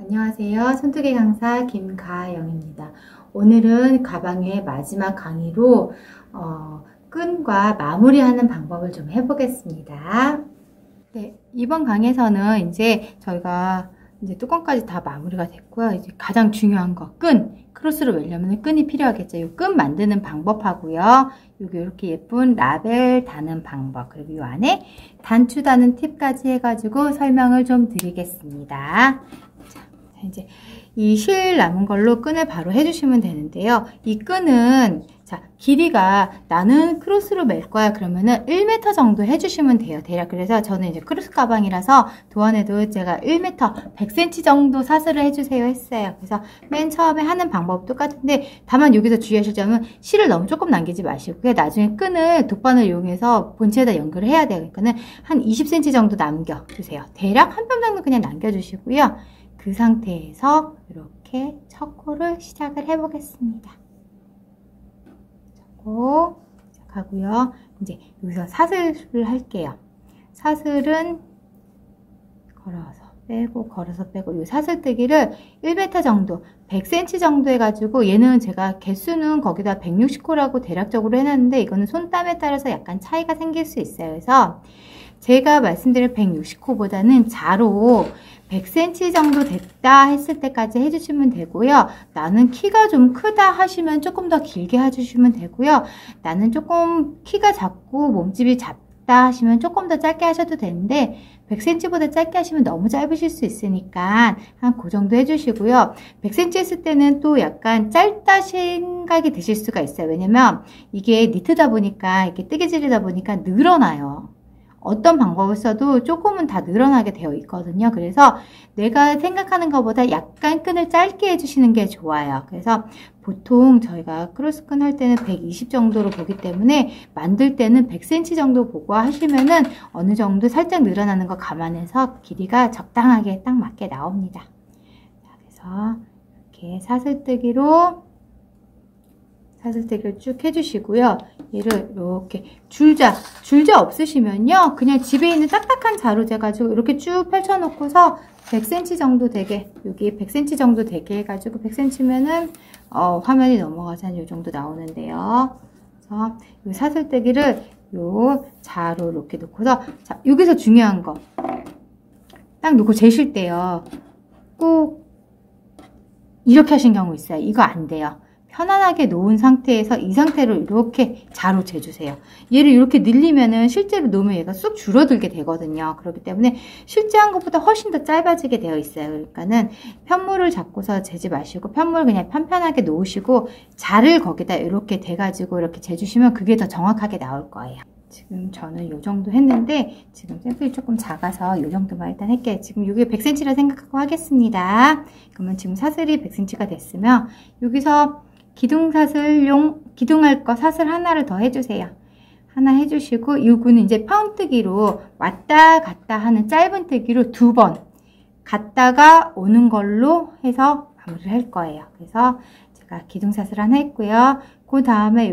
안녕하세요. 손뜨개 강사 김가영입니다. 오늘은 가방의 마지막 강의로 끈과 마무리하는 방법을 좀 해보겠습니다. 네, 이번 강의에서는 이제 저희가 뚜껑까지 다 마무리가 됐고요. 이제 가장 중요한 거, 끈! 크로스로 매려면 끈이 필요하겠죠. 이 끈 만드는 방법하고요. 여기 이렇게 예쁜 라벨 다는 방법, 그리고 이 안에 단추 다는 팁까지 해가지고 설명을 좀 드리겠습니다. 이제 이 실 남은 걸로 끈을 바로 해주시면 되는데요. 이 끈은 길이가 나는 크로스로 맬 거야 그러면은 1m 정도 해주시면 돼요. 대략. 그래서 저는 이제 크로스 가방이라서 도안에도 제가 1m 100cm 정도 사슬을 해주세요 했어요. 그래서 맨 처음에 하는 방법 똑같은데 다만 여기서 주의하실 점은 실을 너무 조금 남기지 마시고요. 나중에 끈을 돗바늘 이용해서 본체에다 연결을 해야 돼요. 그러니까는 한 20cm 정도 남겨주세요. 대략 한 뼘 정도 그냥 남겨주시고요. 그 상태에서 이렇게 첫 코를 시작을 해 보겠습니다. 시작하고요. 이제 여기서 사슬을 할게요. 사슬은 걸어서 빼고 걸어서 빼고 이 사슬뜨기를 1m 정도 100cm 정도 해가지고 얘는 제가 개수는 거기다 160코라고 대략적으로 해놨는데 이거는 손땀에 따라서 약간 차이가 생길 수 있어요. 그래서 제가 말씀드린 160코보다는 자로 100cm 정도 됐다 했을 때까지 해주시면 되고요. 나는 키가 좀 크다 하시면 조금 더 길게 해주시면 되고요. 나는 조금 키가 작고 몸집이 작다 하시면 조금 더 짧게 하셔도 되는데 100cm보다 짧게 하시면 너무 짧으실 수 있으니까 한 그 정도 해주시고요. 100cm 했을 때는 또 약간 짧다 생각이 드실 수가 있어요. 왜냐면 이게 니트다 보니까 이렇게 뜨개질이다 보니까 늘어나요. 어떤 방법을 써도 조금은 다 늘어나게 되어 있거든요. 그래서 내가 생각하는 것보다 약간 끈을 짧게 해주시는 게 좋아요. 그래서 보통 저희가 크로스 끈 할 때는 120 정도로 보기 때문에 만들 때는 100cm 정도 보고 하시면은 어느 정도 살짝 늘어나는 거 감안해서 길이가 적당하게 딱 맞게 나옵니다. 그래서 이렇게 사슬뜨기를 쭉 해주시고요. 얘를 이렇게 줄자 없으시면요. 그냥 집에 있는 딱딱한 자루제 가지고 이렇게 쭉 펼쳐놓고서 100cm 정도 되게, 여기 100cm 정도 되게 해가지고 100cm면은 화면이 넘어가서 한 요 정도 나오는데요. 그래서 이 사슬뜨기를 요 자로 이렇게 놓고서, 자, 여기서 중요한 거. 딱 놓고 재실 때요. 꼭 이렇게 하신 경우 있어요. 이거 안 돼요. 편안하게 놓은 상태에서 이 상태로 이렇게 자로 재주세요. 얘를 이렇게 늘리면은 실제로 놓으면 얘가 쑥 줄어들게 되거든요. 그렇기 때문에 실제 한 것보다 훨씬 더 짧아지게 되어 있어요. 그러니까는 편물을 잡고서 재지 마시고 편물을 그냥 편편하게 놓으시고 자를 거기다 이렇게 대가지고 이렇게 재주시면 그게 더 정확하게 나올 거예요. 지금 저는 요 정도 했는데 지금 샘플이 조금 작아서 요 정도만 일단 할게요. 지금 이게 100cm라 생각하고 하겠습니다. 그러면 지금 사슬이 100cm가 됐으면 여기서 기둥할 거 사슬 하나를 더 해주세요. 하나 해주시고 이거는 이제 파운뜨기로 왔다 갔다 하는 짧은 뜨기로 2번 갔다가 오는 걸로 해서 마무리를 할 거예요. 그래서 제가 기둥사슬 하나 했고요. 그 다음에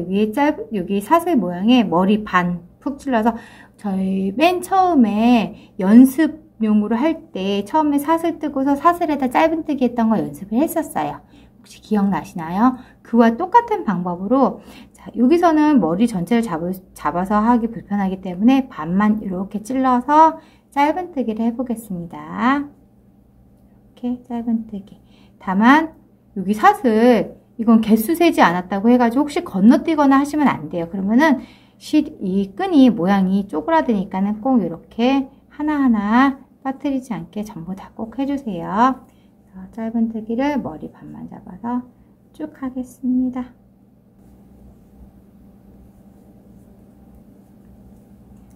여기 사슬 모양의 머리 반 푹 찔러서 저희 맨 처음에 연습용으로 할 때 처음에 사슬 뜨고서 사슬에다 짧은 뜨기 했던 거 연습을 했었어요. 혹시 기억나시나요? 그와 똑같은 방법으로 자, 여기서는 머리 전체를 잡아서 하기 불편하기 때문에 반만 이렇게 찔러서 짧은 뜨기를 해보겠습니다. 이렇게 짧은 뜨기. 다만 여기 사슬 이건 개수 세지 않았다고 해가지고 혹시 건너뛰거나 하시면 안 돼요. 그러면은 이 끈이 모양이 쪼그라드니까는 꼭 이렇게 하나하나 빠뜨리지 않게 전부 다 꼭 해주세요. 짧은 뜨기를 머리 반만 잡아서 쭉 하겠습니다.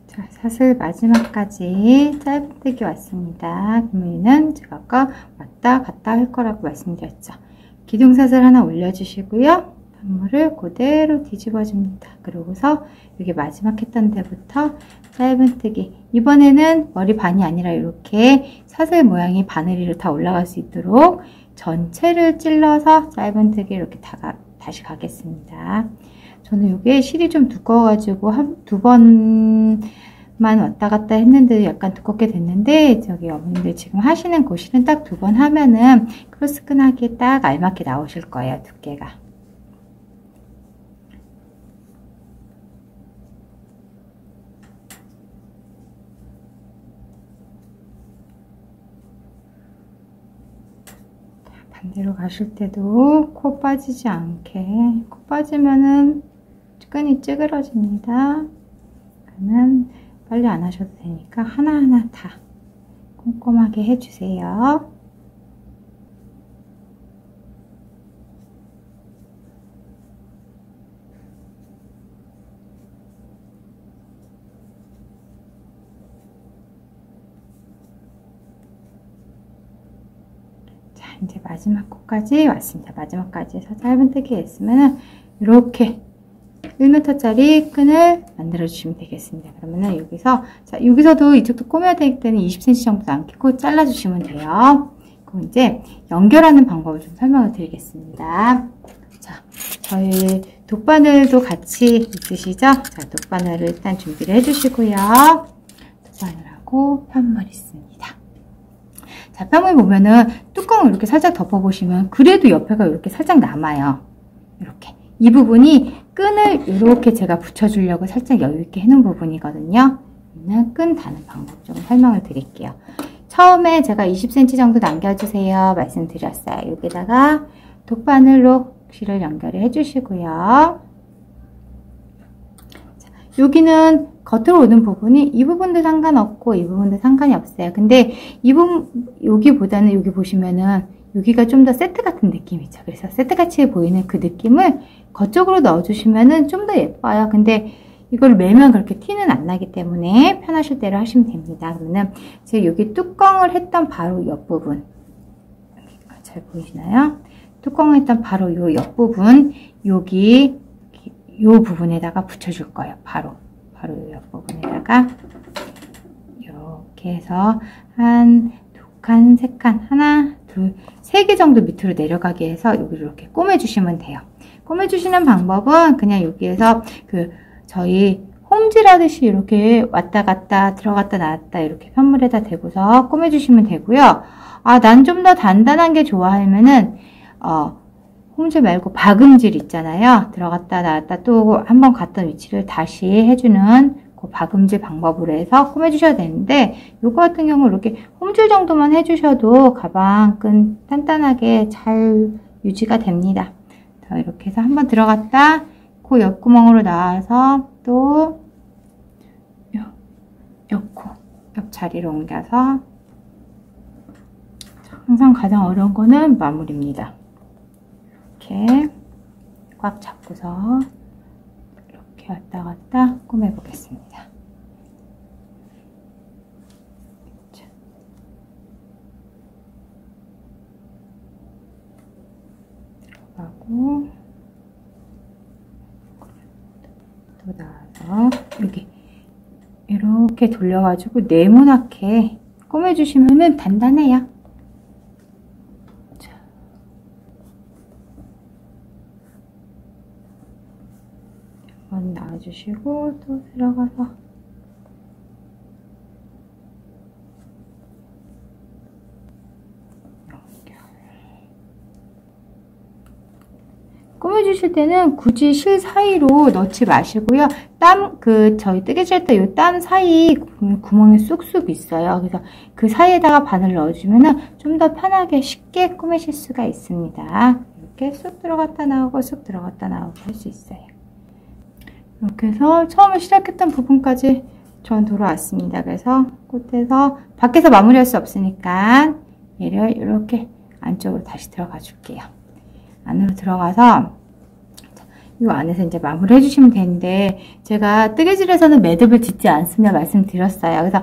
자, 사슬 마지막까지 짧은 뜨기 왔습니다. 그러면은 제가 아까 왔다 갔다 할 거라고 말씀드렸죠. 기둥사슬 하나 올려주시고요. 단물을 그대로 뒤집어줍니다. 그러고서 여기 마지막 했던 데부터 짧은 뜨기. 이번에는 머리 반이 아니라 이렇게 사슬 모양이 바늘이로 다 올라갈 수 있도록 전체를 찔러서 짧은 뜨기 이렇게 다시 가겠습니다. 저는 이게 실이 좀 두꺼워가지고 두 번 왔다 갔다 했는데 약간 두껍게 됐는데, 저기 어머님들 지금 하시는 그 실은 딱 2번 하면은 크로스끈하게 딱 알맞게 나오실 거예요, 두께가. 반대로 가실 때도 코 빠지지 않게, 코 빠지면은 끈이 찌그러집니다. 그러면 빨리 안 하셔도 되니까 하나하나 다 꼼꼼하게 해주세요. 자, 이제 마지막 코까지 왔습니다. 마지막까지 해서 짧은 뜨기 했으면 이렇게 1m짜리 끈을 만들어 주시면 되겠습니다. 그러면은 여기서, 자, 여기서도 이쪽도 꼬매야 되기 때문에 20cm 정도 남기고 잘라 주시면 돼요. 그럼 이제 연결하는 방법을 좀 설명을 드리겠습니다. 자, 저희 돗바늘도 같이 있으시죠? 자, 돗바늘을 일단 준비를 해 주시고요. 돗바늘하고 편물 있습니다. 자, 편물 보면은 뚜껑을 이렇게 살짝 덮어 보시면 그래도 옆에가 이렇게 살짝 남아요. 이렇게. 이 부분이 끈을 이렇게 제가 붙여주려고 살짝 여유있게 해놓은 부분이거든요. 끈 다는 방법 좀 설명을 드릴게요. 처음에 제가 20cm 정도 남겨주세요 말씀드렸어요. 여기다가 돗바늘로 실을 연결을 해주시고요. 자, 여기는 겉으로 오는 부분이 이 부분도 상관없고 이 부분도 상관이 없어요. 근데 이 부분, 여기보다는 여기 보시면은 여기가 좀 더 세트 같은 느낌이죠. 그래서 세트같이 보이는 그 느낌을 겉쪽으로 넣어주시면은 좀 더 예뻐요. 근데 이걸 매면 그렇게 티는 안 나기 때문에 편하실 대로 하시면 됩니다. 그러면 제가 여기 뚜껑을 했던 바로 옆부분, 잘 보이시나요? 뚜껑을 했던 바로 요 옆부분, 여기 요 부분에다가 붙여줄 거예요. 바로 요 옆부분에다가 이렇게 해서 한 2칸, 3칸, 하나, 둘, 3개 정도 밑으로 내려가게 해서 여기를 이렇게 꼬매주시면 돼요. 꼬매주시는 방법은 그냥 여기에서 저희 홈질 하듯이 이렇게 왔다 갔다 들어갔다 나왔다 이렇게 편물에다 대고서 꼬매주시면 되고요. 아, 난 좀 더 단단한 게 좋아하면은 홈질 말고 박음질 있잖아요. 들어갔다 나왔다 또 한번 갔던 위치를 다시 해주는 그 박음질 방법으로 해서 꼬매주셔야 되는데, 요거 같은 경우 이렇게 홈질 정도만 해주셔도 가방 끈 단단하게 잘 유지가 됩니다. 자, 이렇게 해서 한번 들어갔다 그 옆구멍으로 나와서 또 옆코 옆자리로 옮겨서, 항상 가장 어려운 거는 마무리입니다. 이렇게 꽉 잡고서 이렇게 왔다 갔다 꼬매 보겠습니다. 들어가고 또 나와서 여기 이렇게 돌려가지고 네모나게 꼬매주시면은 단단해요. 한번 놔주시고 또 들어가서 꾸며주실 때는 굳이 실 사이로 넣지 마시고요. 저희 뜨개질 때 이 땀 사이 구멍이 쑥쑥 있어요. 그래서 그 사이에다가 바늘 넣어주면은 좀 더 편하게 쉽게 꾸미실 수가 있습니다. 이렇게 쑥 들어갔다 나오고 쑥 들어갔다 나오고 할 수 있어요. 이렇게 해서 처음에 시작했던 부분까지 전 돌아왔습니다. 그래서 끝에서 밖에서 마무리할 수 없으니까 얘를 이렇게 안쪽으로 다시 들어가 줄게요. 안으로 들어가서 이 안에서 이제 마무리 해주시면 되는데, 제가 뜨개질에서는 매듭을 짓지 않습니다 말씀드렸어요. 그래서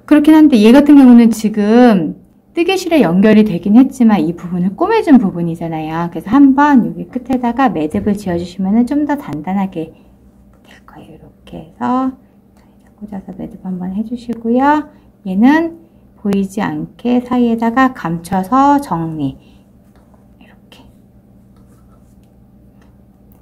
그렇긴 한데 얘 같은 경우는 지금 뜨개실에 연결이 되긴 했지만 이 부분을 꼬매준 부분이잖아요. 그래서 한번 여기 끝에다가 매듭을 지어주시면 좀 더 단단하게 될 거예요. 이렇게 해서 꽂아서 매듭 한번 해주시고요. 얘는 보이지 않게 사이에다가 감춰서 정리.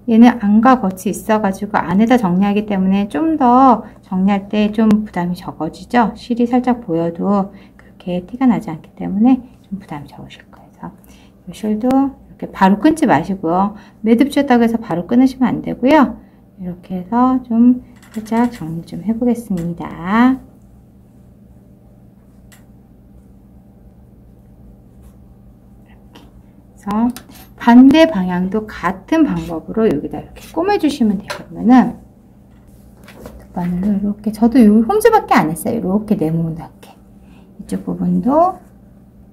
얘는 안과 겉이 있어가지고 안에다 정리하기 때문에 좀 더 정리할 때 좀 부담이 적어지죠? 실이 살짝 보여도 그렇게 티가 나지 않기 때문에 좀 부담이 적으실 거예요. 그래서 이 실도 이렇게 바로 끊지 마시고요. 매듭 쥐었다고 해서 바로 끊으시면 안 되고요. 이렇게 해서 좀 살짝 정리 좀 해보겠습니다. 그래서 반대 방향도 같은 방법으로 여기다 이렇게 꼬매주시면 돼요. 그러면은 바늘로 이렇게, 저도 요 홈즈밖에 안 했어요. 이렇게 네모나게, 이쪽 부분도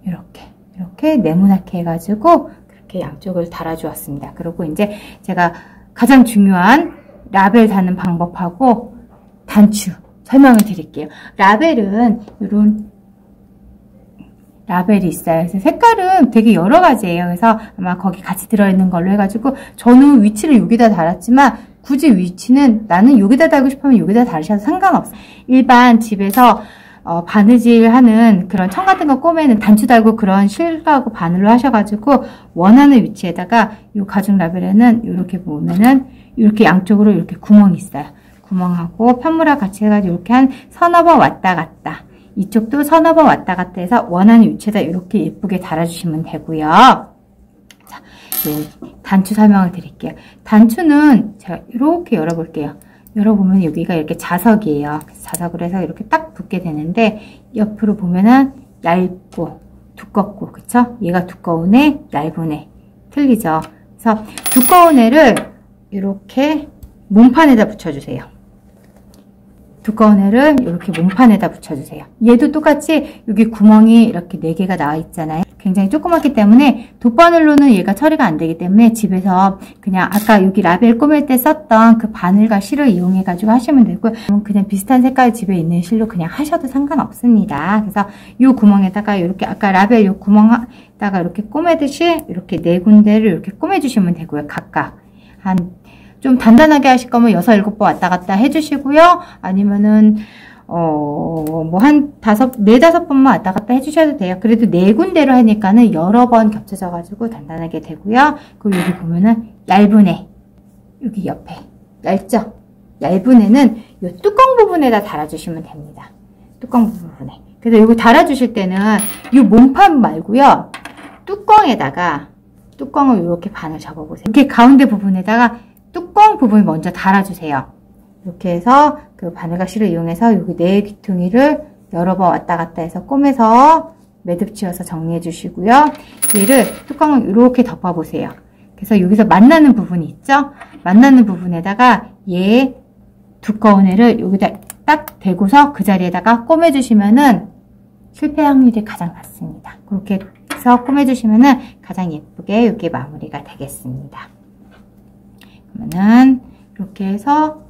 이렇게 네모나게 해가지고 그렇게 양쪽을 달아주었습니다. 그리고 이제 제가 가장 중요한 라벨 다는 방법하고 단추 설명을 드릴게요. 라벨은 이런 라벨이 있어요. 그래서 색깔은 되게 여러 가지예요. 그래서 아마 거기 같이 들어있는 걸로 해가지고, 저는 위치를 여기다 달았지만 굳이 위치는 나는 여기다 달고 싶으면 여기다 달으셔도 상관없어요. 일반 집에서 바느질 하는 그런 청 같은 거 꼬매는 단추 달고 그런 실하고 바늘로 하셔가지고 원하는 위치에다가 이 가죽 라벨에는 이렇게 보면은 이렇게 양쪽으로 이렇게 구멍이 있어요. 구멍하고 편물하고 같이 해가지고 이렇게 한 서너 번 왔다 갔다, 이쪽도 서너 번 왔다 갔다 해서 원하는 위치에다 이렇게 예쁘게 달아주시면 되고요. 자, 단추 설명을 드릴게요. 단추는 제가 이렇게 열어볼게요. 열어보면 여기가 이렇게 자석이에요. 자석을 해서 이렇게 딱 붙게 되는데, 옆으로 보면은 얇고 두껍고, 그쵸? 얘가 두꺼운 애, 얇은 애. 틀리죠? 그래서 두꺼운 애를 이렇게 몸판에다 붙여주세요. 두꺼운 애를 이렇게 몸판에다 붙여주세요. 얘도 똑같이 여기 구멍이 이렇게 4개가 나와 있잖아요. 굉장히 조그맣기 때문에 돗바늘로는 얘가 처리가 안 되기 때문에 집에서 그냥 아까 여기 라벨 꼬맬 때 썼던 그 바늘과 실을 이용해 가지고 하시면 되고요. 그냥 비슷한 색깔 집에 있는 실로 그냥 하셔도 상관없습니다. 그래서 이 구멍에다가 이렇게 아까 라벨 이 구멍에다가 이렇게 꼬매듯이 이렇게 4군데를 이렇게 꼬매주시면 되고요. 각각 좀 단단하게 하실 거면 6, 7번 왔다 갔다 해주시고요. 아니면은 뭐 한 4-5번만 왔다 갔다 해주셔도 돼요. 그래도 4군데로 하니까는 여러 번 겹쳐져가지고 단단하게 되고요. 그리고 여기 보면은 얇은 애, 여기 옆에 얇죠? 얇은 애는 이 뚜껑 부분에다 달아주시면 됩니다. 뚜껑 부분에. 그래서 이거 달아주실 때는 이 몸판 말고요. 뚜껑에다가 뚜껑을 이렇게 반을 접어보세요. 이렇게 가운데 부분에다가 뚜껑 부분을 먼저 달아주세요. 이렇게 해서 그 바늘가시를 이용해서 여기 4귀퉁이를 여러 번 왔다 갔다 해서 꼬매서 매듭 지어서 정리해 주시고요. 얘를 뚜껑을 이렇게 덮어보세요. 그래서 여기서 만나는 부분이 있죠? 만나는 부분에다가 얘 두꺼운 애를 여기다 딱 대고서 그 자리에다가 꼬매주시면은 실패 확률이 가장 낮습니다. 그렇게 해서 꼬매주시면은 가장 예쁘게 이렇게 마무리가 되겠습니다. 그러면은 이렇게 해서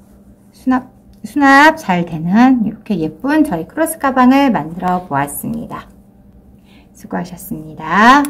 수납 잘 되는 이렇게 예쁜 저희 크로스 가방을 만들어 보았습니다. 수고하셨습니다.